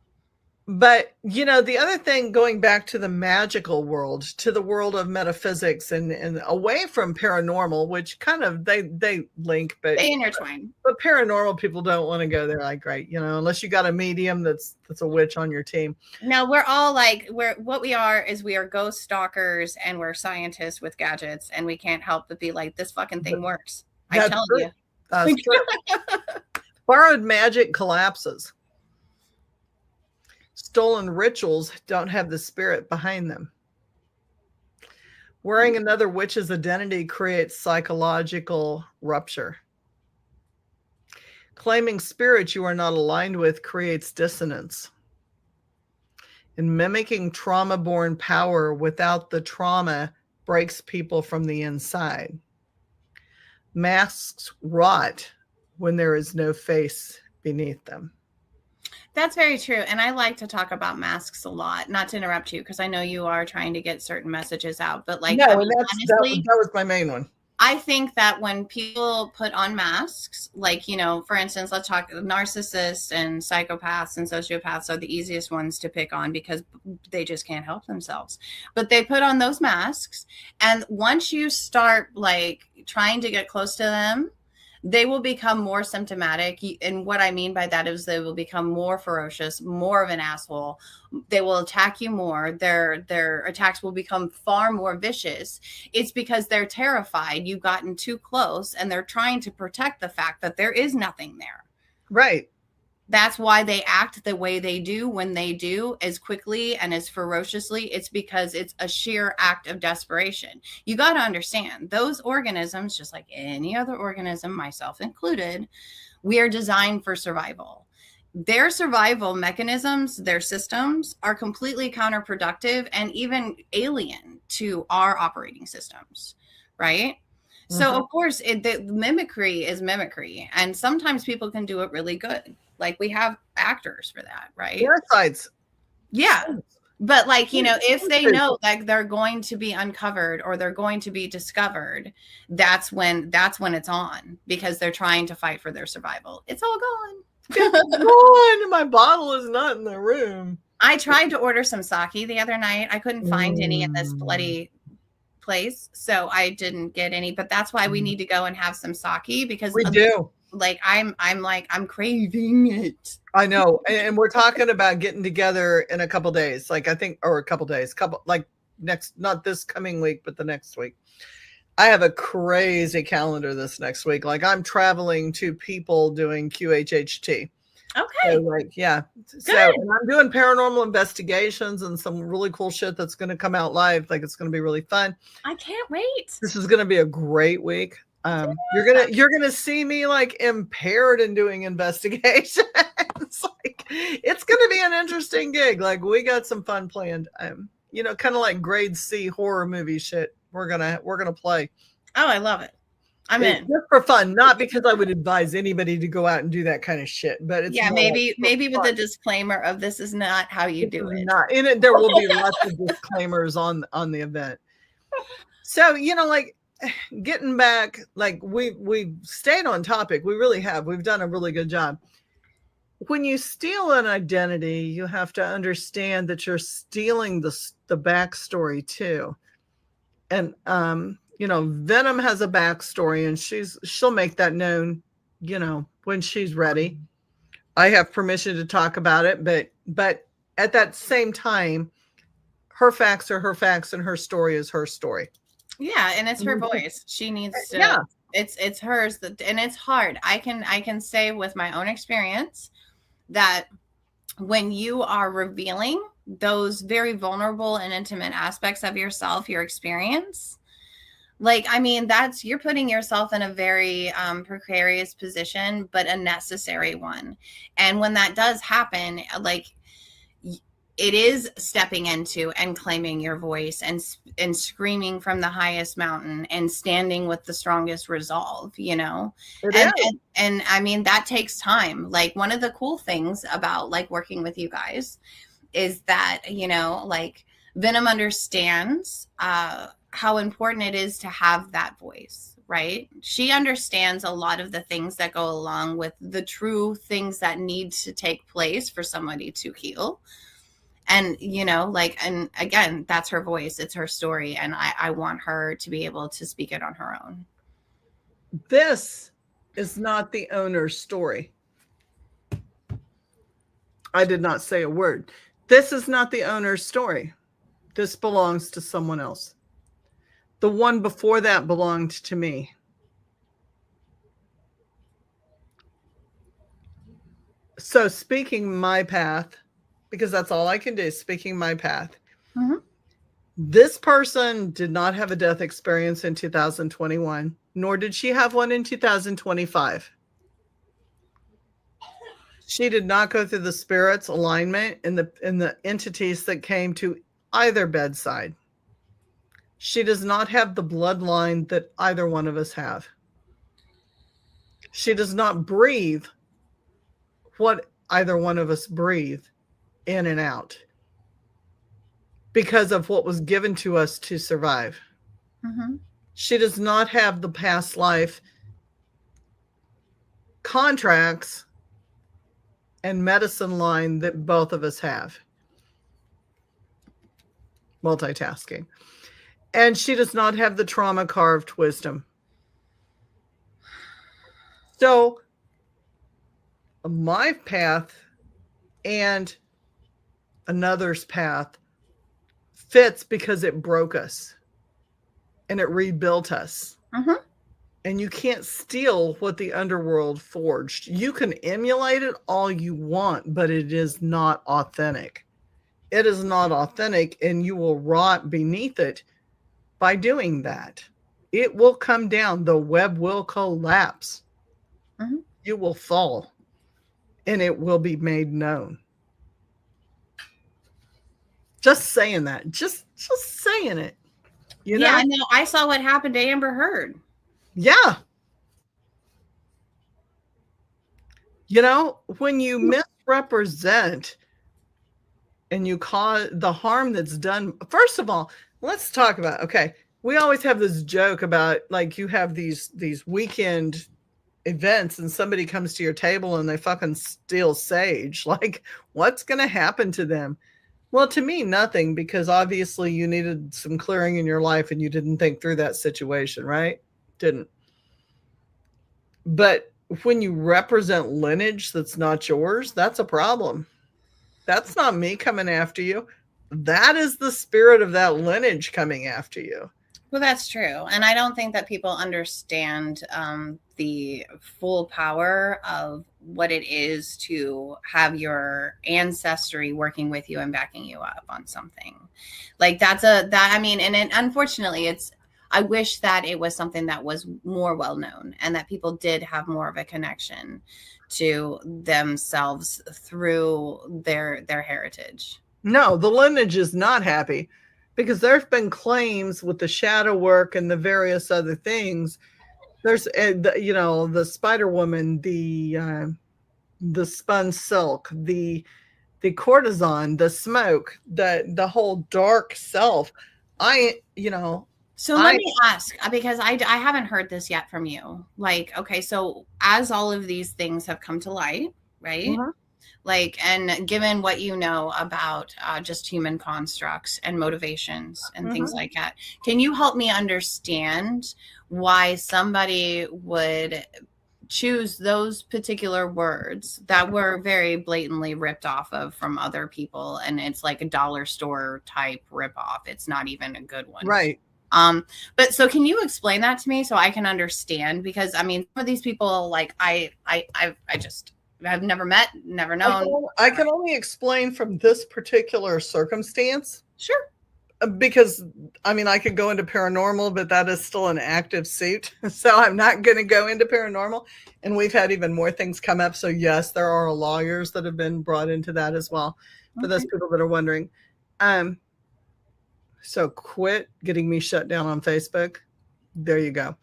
Speaker 1: But, you know, the other thing, going back to the magical world, to the world of metaphysics and away from paranormal, which kind of they link, but
Speaker 2: they intertwine.
Speaker 1: But paranormal people don't want to go there, like, right, you know, unless you got a medium that's a witch on your team.
Speaker 2: No, we're all like, we are ghost stalkers, and we're scientists with gadgets, and we can't help but be like, this fucking thing works. I tell you.
Speaker 1: That's true. Borrowed magic collapses. Stolen rituals don't have the spirit behind them. Wearing another witch's identity creates psychological rupture. Claiming spirits you are not aligned with creates dissonance. And mimicking trauma-born power without the trauma breaks people from the inside. Masks rot when there is no face beneath them.
Speaker 2: That's very true. And I like to talk about masks a lot, not to interrupt you, because I know you are trying to get certain messages out, but like,
Speaker 1: no, I mean, honestly, that was my main one.
Speaker 2: I think that when people put on masks, like, you know, for instance, let's talk narcissists and psychopaths and sociopaths are the easiest ones to pick on because they just can't help themselves. But they put on those masks. And once you start like trying to get close to them, they will become more symptomatic. And what I mean by that is they will become more ferocious, more of an asshole. They will attack you more. Their attacks will become far more vicious. It's because they're terrified you've gotten too close, and they're trying to protect the fact that there is nothing there.
Speaker 1: Right.
Speaker 2: That's why they act the way they do when they do, as quickly and as ferociously. It's because it's a sheer act of desperation. You got to understand, those organisms, just like any other organism, myself included, we are designed for survival. Their survival mechanisms, their systems are completely counterproductive and even alien to our operating systems, right? So, of course, the mimicry is mimicry. And sometimes people can do it really good. Like, we have actors for that, right?
Speaker 1: Parasites.
Speaker 2: Yeah. But like, you know, if they know like they're going to be uncovered or they're going to be discovered, that's when it's on, because they're trying to fight for their survival. It's all gone.
Speaker 1: It's gone. My bottle is not in the room.
Speaker 2: I tried to order some sake the other night. I couldn't find any in this bloody place, so I didn't get any. But that's why we need to go and have some sake, because
Speaker 1: we do.
Speaker 2: Like, I'm craving it.
Speaker 1: I know. And we're talking about getting together in a couple days. Like, I think, or a couple days, like next, not this coming week, but the next week. I have a crazy calendar this next week. Like, I'm traveling to people doing QHHT.
Speaker 2: Okay.
Speaker 1: So, like, yeah. Good. So, and I'm doing paranormal investigations and some really cool shit that's going to come out live. Like, it's going to be really fun.
Speaker 2: I can't wait.
Speaker 1: This is going to be a great week. You're gonna see me like impaired in doing investigations. Like, it's gonna be an interesting gig. Like, we got some fun planned. You know, kind of like grade C horror movie shit. We're gonna play.
Speaker 2: Oh, I love it. I'm in.
Speaker 1: Just for fun, not because I would advise anybody to go out and do that kind of shit. But it's
Speaker 2: maybe with the disclaimer of this is not how you do it.
Speaker 1: Not in it. There will be lots of disclaimers on the event. So, you know, like, getting back, like, we've stayed on topic. We really have. We've done a really good job. When you steal an identity, you have to understand that you're stealing the backstory too. And you know, Venom has a backstory, and she'll make that known, you know, when she's ready. I have permission to talk about it, but at that same time, her facts are her facts, and her story is her story.
Speaker 2: Yeah, and it's her voice. She needs to. Yeah. It's hers, and it's hard. I can say with my own experience that when you are revealing those very vulnerable and intimate aspects of yourself, your experience, like, I mean, you're putting yourself in a very precarious position, but a necessary one. And when that does happen, like, it is stepping into and claiming your voice and screaming from the highest mountain and standing with the strongest resolve, you know. And I mean, that takes time. Like, one of the cool things about like working with you guys is that, like Venom understands how important it is to have that voice, right? She understands a lot of the things that go along with the true things that need to take place for somebody to heal. And, and again, that's her voice. It's her story. And I want her to be able to speak it on her own.
Speaker 1: This is not the owner's story. I did not say a word. This is not the owner's story. This belongs to someone else. The one before that belonged to me. So speaking my path, because that's all I can do, speaking my path.
Speaker 2: Mm-hmm.
Speaker 1: This person did not have a death experience in 2021, nor did she have one in 2025. She did not go through the spirit's alignment in the entities that came to either bedside. She does not have the bloodline that either one of us have. She does not breathe what either one of us breathe in and out because of what was given to us to survive.
Speaker 2: Mm-hmm.
Speaker 1: She does not have the past life contracts and medicine line that both of us have. Multitasking. And she does not have the trauma carved wisdom. So my path and another's path fits because it broke us and it rebuilt us.
Speaker 2: Mm-hmm.
Speaker 1: And you can't steal what the underworld forged. You can emulate it all you want, but it is not authentic. It is not authentic, and you will rot beneath it by doing that. It will come down. The web will collapse.
Speaker 2: Mm-hmm.
Speaker 1: You will fall, and it will be made known. Just saying that. Just saying it. You know?
Speaker 2: Yeah, I know. I saw what happened to Amber Heard.
Speaker 1: Yeah. When you misrepresent and you cause the harm that's done, first of all, let's talk about, okay, we always have this joke about, like, you have these weekend events and somebody comes to your table and they fucking steal sage. Like, what's going to happen to them? Well, to me, nothing, because obviously you needed some clearing in your life and you didn't think through that situation, right? Didn't. But when you represent lineage that's not yours, that's a problem. That's not me coming after you. That is the spirit of that lineage coming after you.
Speaker 2: Well, that's true. And I don't think that people understand the full power of what it is to have your ancestry working with you and backing you up on something. Like unfortunately, I wish that it was something that was more well known and that people did have more of a connection to themselves through their heritage.
Speaker 1: No, the lineage is not happy, because there's been claims with the shadow work and the various other things. There's, the Spider Woman, the spun silk, the cortisone, the smoke, the whole dark self.
Speaker 2: So let me ask, because I haven't heard this yet from you. Like, okay, so as all of these things have come to light, right? Mm-hmm. Like, and given what you know about just human constructs and motivations and mm-hmm. things like that, can you help me understand why somebody would choose those particular words that were very blatantly ripped off of from other people? And it's like a dollar store type ripoff. It's not even a good one.
Speaker 1: Right.
Speaker 2: But so can you explain that to me so I can understand? Because I mean, some of these people, like I've never met, never known.
Speaker 1: I can only explain from this particular circumstance.
Speaker 2: Sure.
Speaker 1: Because I mean, I could go into paranormal, but that is still an active suit. So I'm not going to go into paranormal. And we've had even more things come up. So yes, there are lawyers that have been brought into that as well. For those people that are wondering. So quit getting me shut down on Facebook. There you go.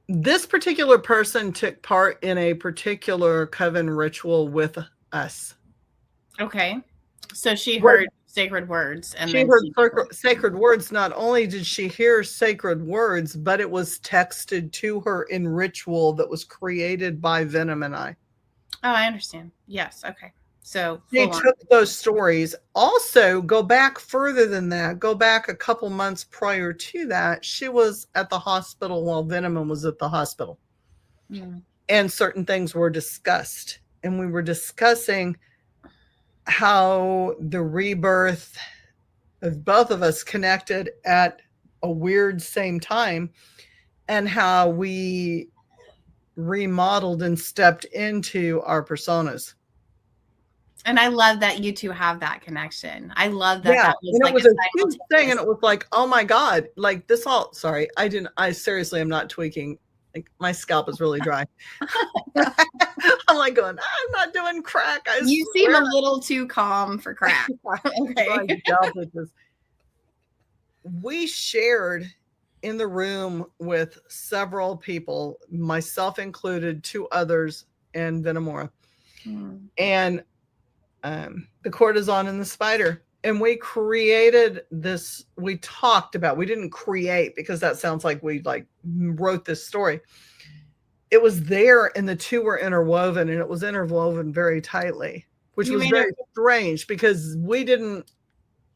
Speaker 1: This particular person took part in a particular coven ritual with us.
Speaker 2: Okay. So she heard sacred words and
Speaker 1: she
Speaker 2: then
Speaker 1: heard sacred words. Not only did she hear sacred words, but it was texted to her in ritual that was created by Venom and I.
Speaker 2: Oh, I understand. Yes. Okay. So
Speaker 1: They took those stories. Also, go back further than that. Go back a couple months prior to that. She was at the hospital while Venom was at the hospital. Mm. And certain things were discussed. And we were discussing how the rebirth of both of us connected at a weird same time, and how we remodeled and stepped into our personas.
Speaker 2: And I love that you two have that connection. I love that.
Speaker 1: Yeah,
Speaker 2: that was,
Speaker 1: and
Speaker 2: like,
Speaker 1: it was a huge thing, and it was like, oh my God, like this all, sorry, I seriously am not tweaking. Like my scalp is really dry. I'm like going, I'm not doing crack.
Speaker 2: You seem a little too calm for crack. Okay.
Speaker 1: We shared in the room with several people, myself included, 2 others, and Venomora. And the cortisone and the spider. And we created this, we talked about, we didn't create because that sounds like we like wrote this story. It was there and the 2 were interwoven, and it was interwoven very tightly, which was very strange because we didn't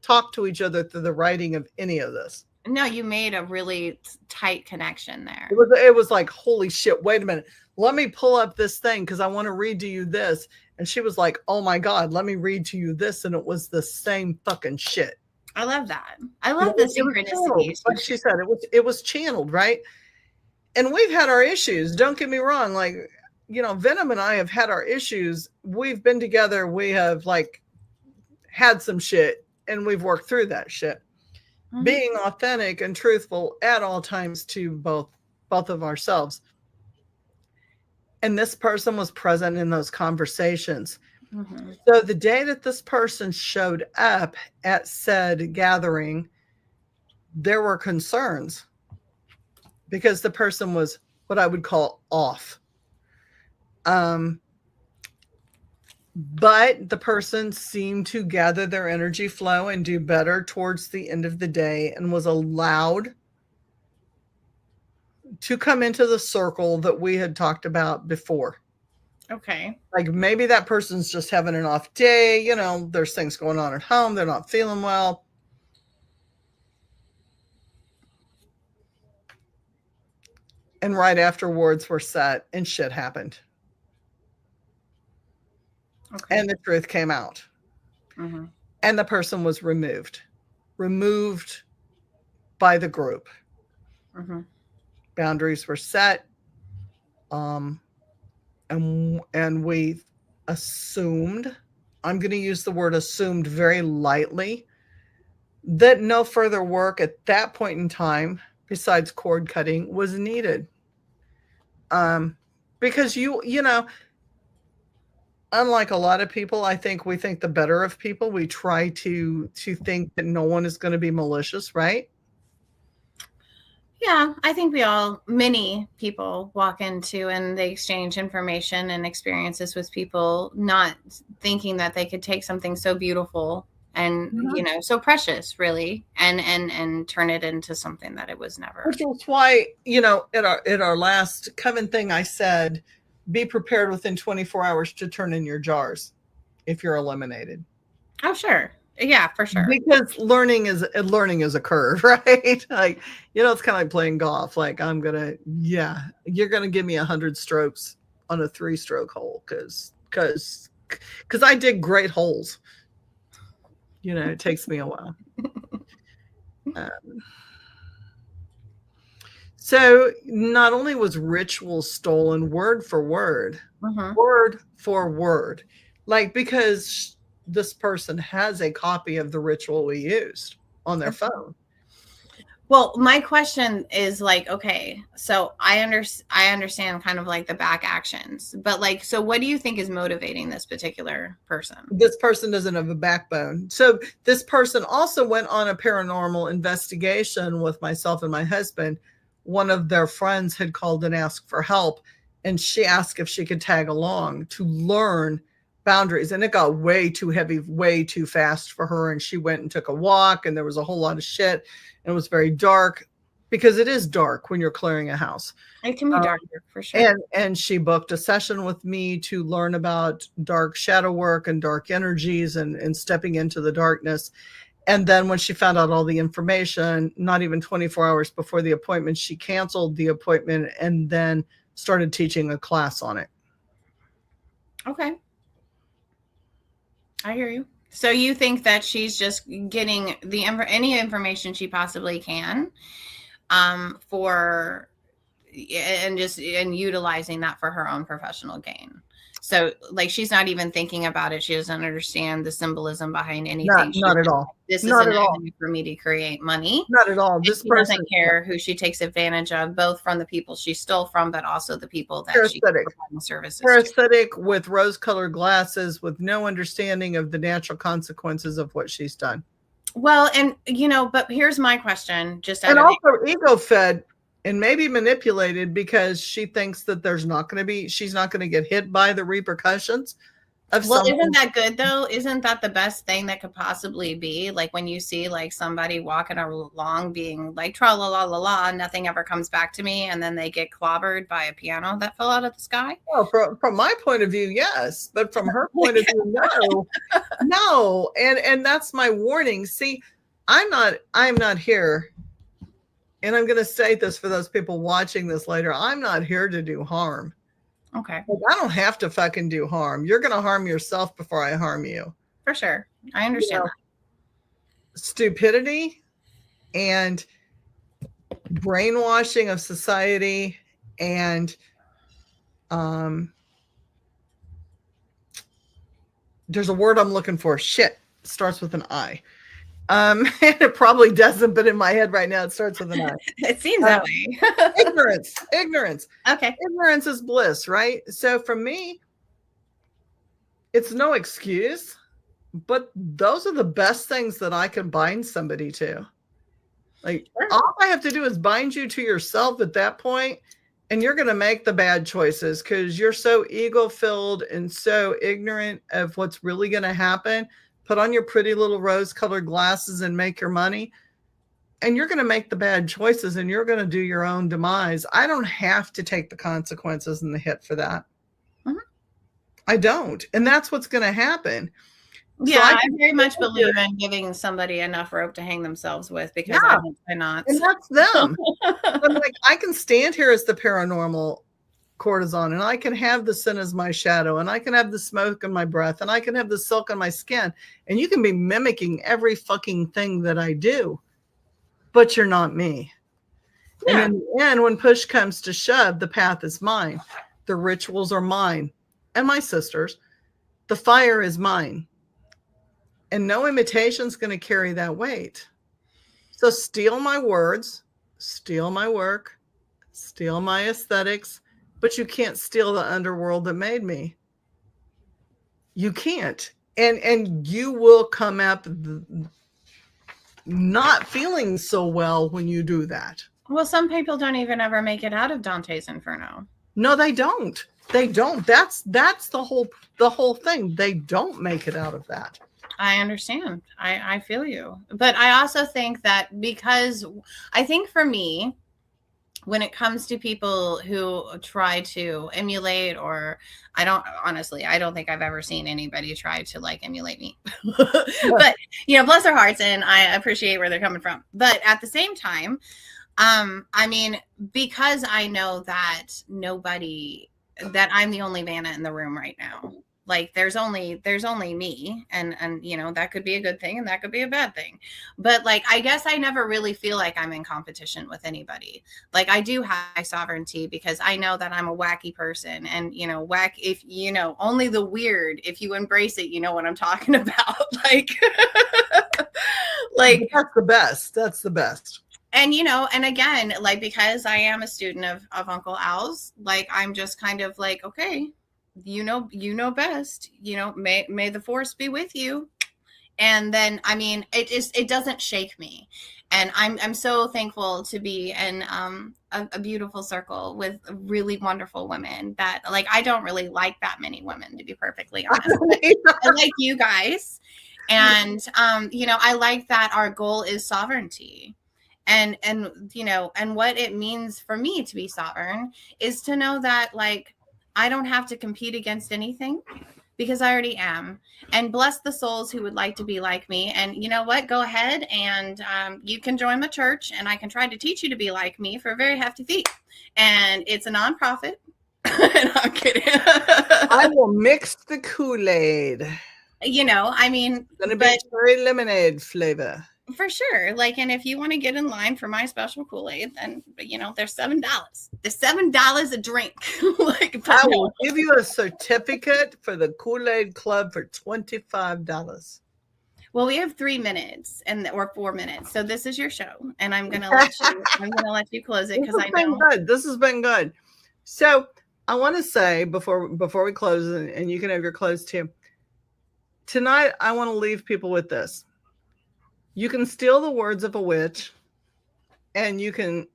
Speaker 1: talk to each other through the writing of any of this.
Speaker 2: No, you made a really tight connection there.
Speaker 1: It was like, holy shit, wait a minute. Let me pull up this thing because I want to read to you this. And she was like, oh my God, let me read to you this. And it was the same fucking shit.
Speaker 2: I love that. I love the synchronicities.
Speaker 1: Like she said, it was channeled, right? And we've had our issues. Don't get me wrong. Like, you know, Venom and I have had our issues. We've been together. We have like had some shit, and we've worked through that shit. Mm-hmm. Being authentic and truthful at all times to both of ourselves. And this person was present in those conversations. Mm-hmm. So the day that this person showed up at said gathering, there were concerns because the person was what I would call off. But the person seemed to gather their energy flow and do better towards the end of the day, and was allowed to come into the circle that we had talked about before.
Speaker 2: Okay.
Speaker 1: Like maybe that person's just having an off day. You know, there's things going on at home. They're not feeling well. And right afterwards we're set and shit happened. Okay. And the truth came out. Mm-hmm. And the person was removed by the group. Mm-hmm. Boundaries were set. And we assumed, I'm going to use the word assumed very lightly, that no further work at that point in time, besides cord cutting, was needed. Because you know, unlike a lot of people, I think we think the better of people. We try to think that no one is going to be malicious, right?
Speaker 2: Yeah, I think many people walk into and they exchange information and experiences with people, not thinking that they could take something so beautiful and, mm-hmm. you know, so precious, really, and turn it into something that it was never.
Speaker 1: Which is why, you know, at our last Coven thing, I said, be prepared within 24 hours to turn in your jars if you're eliminated.
Speaker 2: Oh, sure. Yeah, for sure.
Speaker 1: Because learning is a curve, right? Like, you know, it's kind of like playing golf. Like you're going to give me 100 strokes on a 3-stroke hole because I dig great holes. You know, it takes me a while. So not only was ritual stolen word for word, mm-hmm. word for word, like because this person has a copy of the ritual we used on their phone.
Speaker 2: Well, my question is like, okay, so I understand kind of like the back actions, but like, so what do you think is motivating this particular person?
Speaker 1: This person doesn't have a backbone. So this person also went on a paranormal investigation with myself and my husband. One of their friends had called and asked for help, and she asked if she could tag along to learn boundaries, and it got way too heavy, way too fast for her. And she went and took a walk, and there was a whole lot of shit, and it was very dark, because it is dark when you're clearing a house.
Speaker 2: It can be darker for sure.
Speaker 1: And she booked a session with me to learn about dark shadow work and dark energies, and stepping into the darkness. And then when she found out all the information, not even 24 hours before the appointment, she canceled the appointment and then started teaching a class on it.
Speaker 2: Okay. I hear you. So you think that she's just getting any information she possibly can for and utilizing that for her own professional gain. So like, she's not even thinking about it. She doesn't understand the symbolism behind anything.
Speaker 1: Not at all.
Speaker 2: This is
Speaker 1: not
Speaker 2: an
Speaker 1: at all.
Speaker 2: avenue for me to create money.
Speaker 1: Not at all.
Speaker 2: This person doesn't care who she takes advantage of, both from the people she stole from, but also the people that she provides services to.
Speaker 1: Parasitic, with rose-colored glasses, with no understanding of the natural consequences of what she's done.
Speaker 2: Well, and but here's my question.
Speaker 1: And also ego-fed and maybe manipulated, because she thinks that she's not going to get hit by the repercussions of something.
Speaker 2: Isn't that good though? Isn't that the best thing that could possibly be? Like, when you see like somebody walking along being like, tra la la la la, nothing ever comes back to me, and then they get clobbered by a piano that fell out of the sky.
Speaker 1: Well, from my point of view, yes, but from her point of view, no. And that's my warning. See, I'm not here. And I'm going to state this for those people watching this later. I'm not here to do harm.
Speaker 2: Okay.
Speaker 1: Like, I don't have to fucking do harm. You're going to harm yourself before I harm you.
Speaker 2: For sure. I understand that.
Speaker 1: Stupidity and brainwashing of society, and there's a word I'm looking for. Shit. It starts with an I. And it probably doesn't, but in my head right now, it starts with an I.
Speaker 2: It seems that way.
Speaker 1: Ignorance.
Speaker 2: Okay.
Speaker 1: Ignorance is bliss, right? So for me, it's no excuse, but those are the best things that I can bind somebody to. Like, sure. All I have to do is bind you to yourself at that point, and you're going to make the bad choices because you're so ego-filled and so ignorant of what's really going to happen. Put on your pretty little rose-colored glasses and make your money, and you're going to make the bad choices, and you're going to do your own demise. I don't have to take the consequences and the hit for that. Mm-hmm. I don't. And that's what's going to happen.
Speaker 2: Yeah, so I very much believe in giving somebody enough rope to hang themselves with, because I'm not.
Speaker 1: And that's them. I'm like, I can stand here as the paranormal cortisone, and I can have the sin as my shadow, and I can have the smoke in my breath, and I can have the silk on my skin, and you can be mimicking every fucking thing that I do, but you're not me. Yeah. And in the end, when push comes to shove, the path is mine. The rituals are mine and my sister's. The fire is mine. And no imitation is going to carry that weight. So steal my words, steal my work, steal my aesthetics, but you can't steal the underworld that made me. You can't. And you will come up not feeling so well when you do that.
Speaker 2: Well, some people don't even ever make it out of Dante's Inferno.
Speaker 1: No, they don't. They don't. That's the whole thing. They don't make it out of that.
Speaker 2: I understand. I feel you. But I also think that, because I think for me, when it comes to people who try to emulate, or I don't think I've ever seen anybody try to like emulate me, but bless their hearts, and I appreciate where they're coming from. But at the same time, I mean, because I know that I'm the only Vanna in the room right now. Like, there's only me, and that could be a good thing and that could be a bad thing. But like, I guess I never really feel like I'm in competition with anybody. Like, I do have my sovereignty, because I know that I'm a wacky person, and if only the weird, if you embrace it, you know what I'm talking about. Like
Speaker 1: that's the best. That's the best.
Speaker 2: And, and again, like, because I am a student of Uncle Al's, like, I'm just kind of like, okay, you know best, may the force be with you. And then, I mean, it doesn't shake me. And I'm so thankful to be in a beautiful circle with really wonderful women that, like, I don't really like that many women, to be perfectly honest. I like you guys. And, I like that our goal is sovereignty. And, and what it means for me to be sovereign is to know that, like, I don't have to compete against anything because I already am. And bless the souls who would like to be like me. And you know what? Go ahead and you can join the church, and I can try to teach you to be like me for a very hefty fee. And it's a nonprofit. And I'm kidding.
Speaker 1: I will mix the Kool-Aid.
Speaker 2: I mean,
Speaker 1: it's gonna be cherry lemonade flavor.
Speaker 2: For sure. Like, and if you want to get in line for my special Kool-Aid, then there's $7. There's $7 a drink.
Speaker 1: I will give you a certificate for the Kool-Aid Club for $25.
Speaker 2: Well, we have 3 minutes or 4 minutes, so this is your show, and I'm gonna let you close it because I know
Speaker 1: this has been good. So I want to say before we close, and you can have your close too. Tonight, I want to leave people with this. You can steal the words of a witch, and you can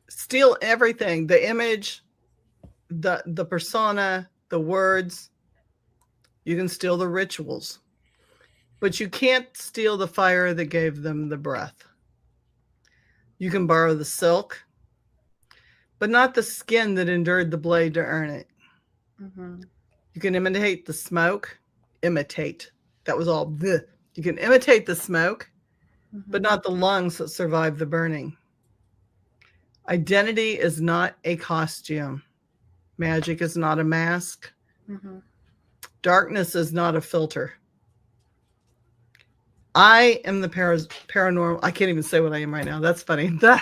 Speaker 1: steal everything, the image, the persona, the words. You can steal the rituals, but you can't steal the fire that gave them the breath. You can borrow the silk, but not the skin that endured the blade to earn it.
Speaker 2: Mm-hmm.
Speaker 1: You can imitate the smoke. Imitate. That was all. You can imitate the smoke, but not the lungs that survive the burning. Identity is not a costume. Magic is not a mask.
Speaker 2: Mm-hmm. Darkness
Speaker 1: is not a filter. I am the paranormal. I can't even say what I am right now. That's funny. Blah.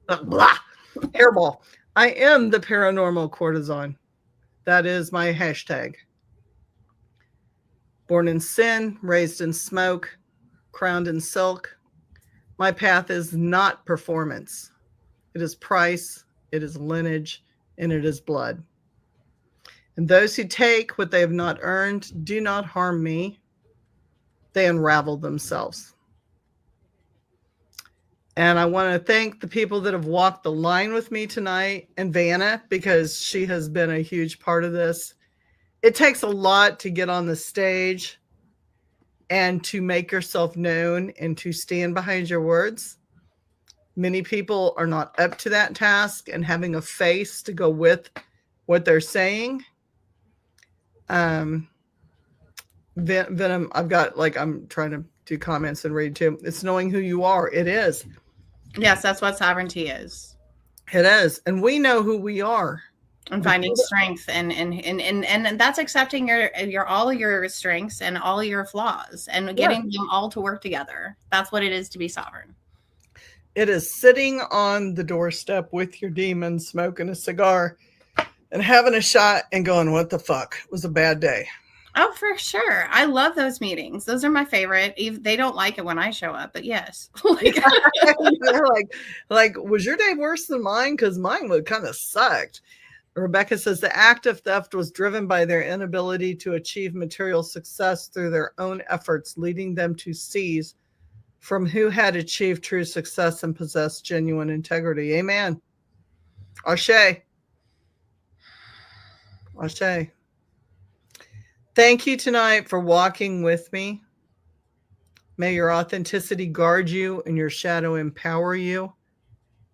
Speaker 1: Hairball. I am the paranormal courtesan. That is my hashtag. Born in sin, raised in smoke, crowned in silk. My path is not performance. It is price, it is lineage, and it is blood. And those who take what they have not earned do not harm me. They unravel themselves. And I want to thank the people that have walked the line with me tonight, and Vanna, because she has been a huge part of this. It takes a lot to get on the stage and to make yourself known and to stand behind your words. Many people are not up to that task and having a face to go with what they're saying. Venom, I've got, I'm trying to do comments and read too. It's knowing who you are. It is.
Speaker 2: Yes, that's what sovereignty is.
Speaker 1: It is. And we know who we are.
Speaker 2: And finding strength and that's accepting your all your strengths and all your flaws and getting them all to work together. That's what it is to be sovereign.
Speaker 1: It is sitting on the doorstep with your demon, smoking a cigar and having a shot and going, what the fuck? It was a bad day.
Speaker 2: Oh, for sure. I love those meetings. Those are my favorite. They don't like it when I show up, but yes.
Speaker 1: like, was your day worse than mine? Because mine would kind of sucked. Rebecca says the act of theft was driven by their inability to achieve material success through their own efforts, leading them to seize from who had achieved true success and possessed genuine integrity. Amen. Ashe. Ashe. Thank you tonight for walking with me. May your authenticity guard you and your shadow empower you.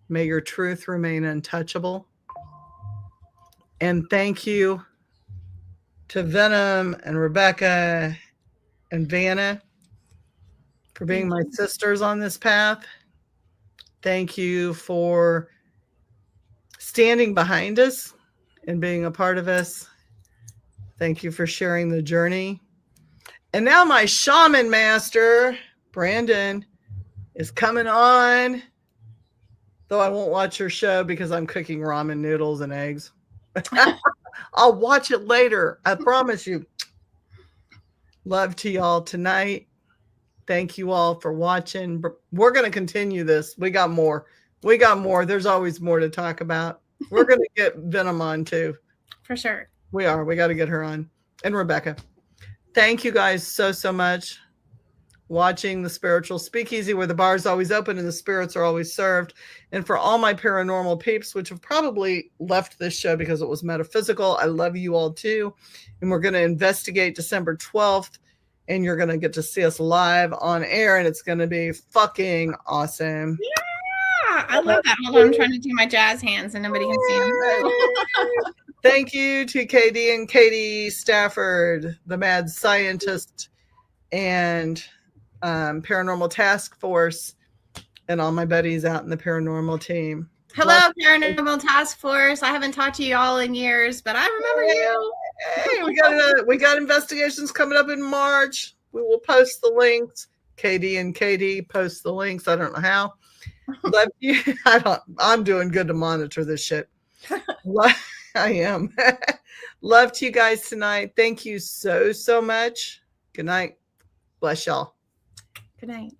Speaker 1: May your truth remain untouchable. And thank you to Venom and Rebecca and Vanna for being my sisters on this path. Thank you for standing behind us and being a part of us. Thank you for sharing the journey. And now my shaman master, Brandon, is coming on. Though I won't watch your show because I'm cooking ramen noodles and eggs. I'll watch it later. I promise you. Love to y'all tonight. Thank you all for watching. We're going to continue this. We got more. There's always more to talk about. We're going to get Venom on too.
Speaker 2: For sure.
Speaker 1: We are. We got to get her on. And Rebecca. Thank you guys so much. watching the Spiritual Speakeasy, where the bar is always open and the spirits are always served. And for all my paranormal peeps, which have probably left this show because it was metaphysical, I love you all too. And we're going to investigate December 12th. And you're going to get to see us live on air. And it's going to be fucking awesome.
Speaker 2: Yeah, I love that. Hold on, I'm trying to do my jazz hands and nobody can see them.
Speaker 1: Thank you to KD and Katie Stafford, the mad scientist, and Paranormal Task Force, and all my buddies out in the paranormal team.
Speaker 2: Hello, Paranormal Task Force. I haven't talked to you all in years, but I remember you.
Speaker 1: Hey, we got investigations coming up in March. We will post the links. KD and KD post the links. I don't know how. Love you. I'm doing good to monitor this shit. I am. Love to you guys tonight. Thank you so much. Good night. Bless y'all.
Speaker 2: Good night.